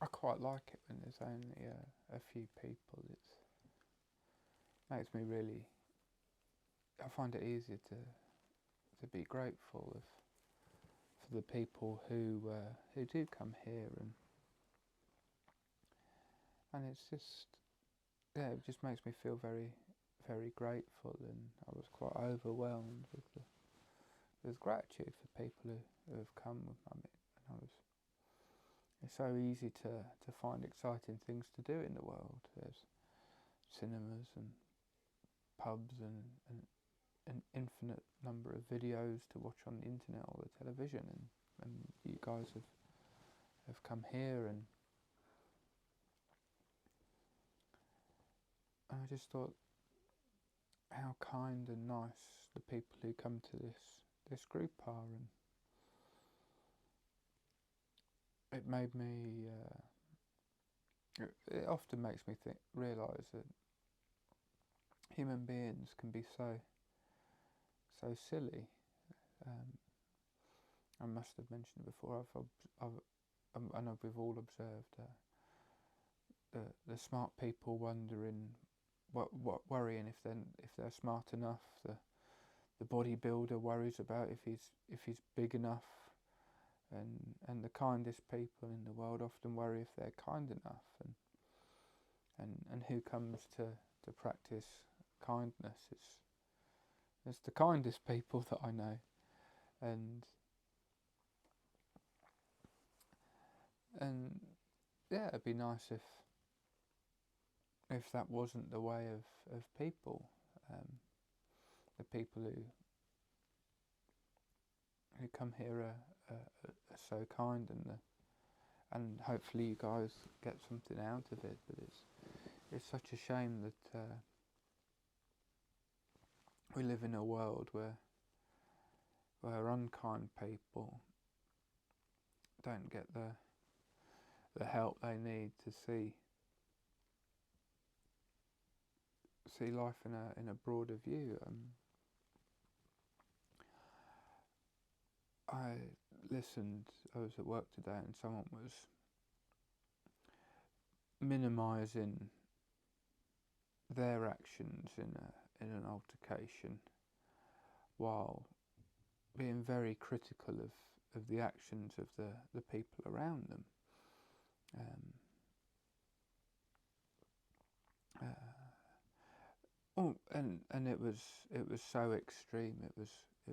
I quite like it when there's only a few people. It makes me really. I find it easier to be grateful for the people who do come here, and it's just, yeah, it just makes me feel very, very grateful, and I was quite overwhelmed with gratitude for people who have come with me. And it's so easy to find exciting things to do in the world. There's cinemas and pubs and an infinite number of videos to watch on the internet or the television, and you guys have come here, and I just thought how kind and nice the people who come to this group are, and it made me it often makes me realise that human beings can be so silly. I must have mentioned it before. I know we've all observed the smart people wondering, worrying if they're smart enough. The bodybuilder worries about if he's big enough, and the kindest people in the world often worry if they're kind enough. And who comes to practice kindness? It's the kindest people that I know, and yeah, it'd be nice if that wasn't the way of people. The people who come here are so kind, and hopefully you guys get something out of it. But it's such a shame that we live in a world where unkind people don't get the help they need to see life in a broader view. I was at work today, and someone was minimising their actions in an altercation, while being very critical of the actions of the people around them. And it was so extreme. It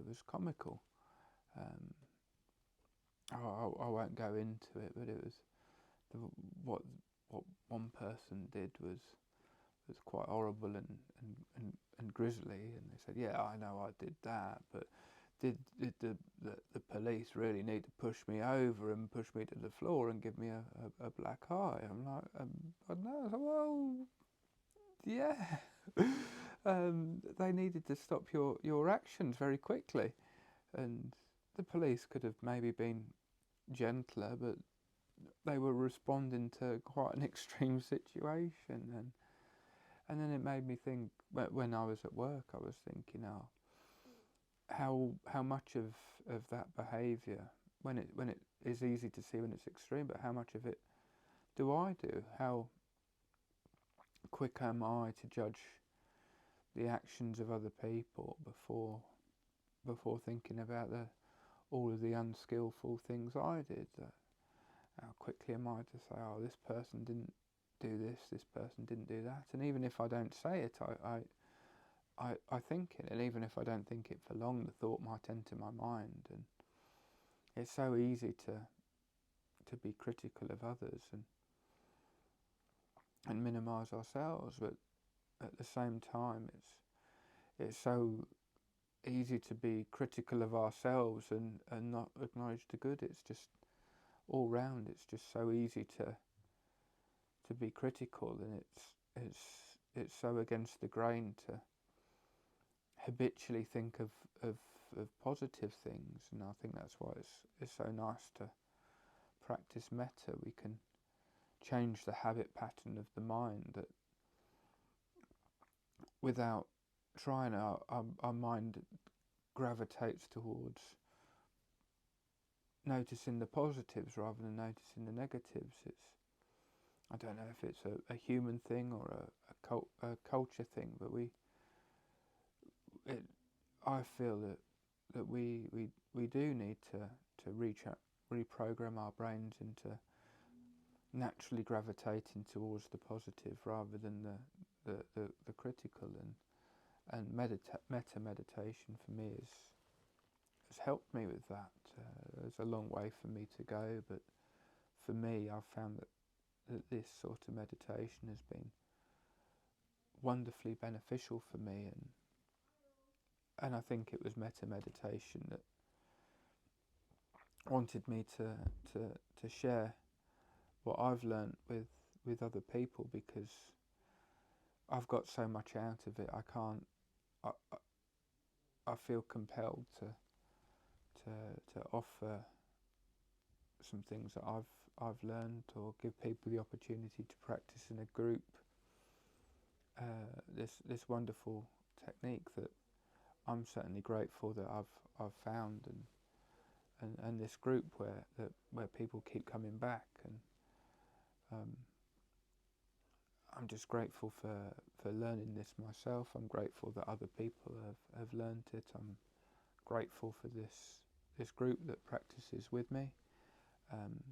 was comical. I won't go into it, but it was what one person did was quite horrible and grisly. And they said, "Yeah, I know I did that, but did the police really need to push me over and push me to the floor and give me a black eye?" I'm like, I don't know. Well, yeah. They needed to stop your actions very quickly, and the police could have maybe been gentler, but they were responding to quite an extreme situation, and then it made me think. When I was at work, I was thinking, how much of that behaviour, when it is easy to see when it's extreme, but how much of it do I do? How quick am I to judge the actions of other people before thinking about all of the unskillful things I did? How quickly am I to say, "Oh, this person didn't do this person didn't do that"? And even if I don't say it, I think it, and even if I don't think it for long, the thought might enter my mind, and it's so easy to be critical of others and minimise ourselves, but at the same time, it's so easy to be critical of ourselves and not acknowledge the good. It's just all round. It's just so easy to be critical, and it's so against the grain to habitually think of positive things. And I think that's why it's so nice to practice metta. We can change the habit pattern of the mind, that without trying, our mind gravitates towards noticing the positives rather than noticing the negatives. I don't know if it's a human thing or a culture thing, but I feel that we do need to reprogram our brains into naturally gravitating towards the positive rather than the critical, and meta meditation for me has helped me with that. There's a long way for me to go, but for me I've found that this sort of meditation has been wonderfully beneficial for me, and I think it was meta meditation that wanted me to share what I've learnt with other people, because I've got so much out of it. I, I feel compelled to offer some things that I've learned, or give people the opportunity to practice in a group this wonderful technique that I'm certainly grateful that I've found, and this group where people keep coming back, and I'm just grateful for learning this myself. I'm grateful that other people have learned it. I'm grateful for this group that practices with me, and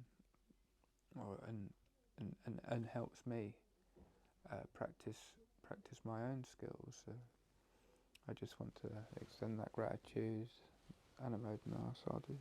helps me practice my own skills. So I just want to extend that gratitude. Anamodana sadhu.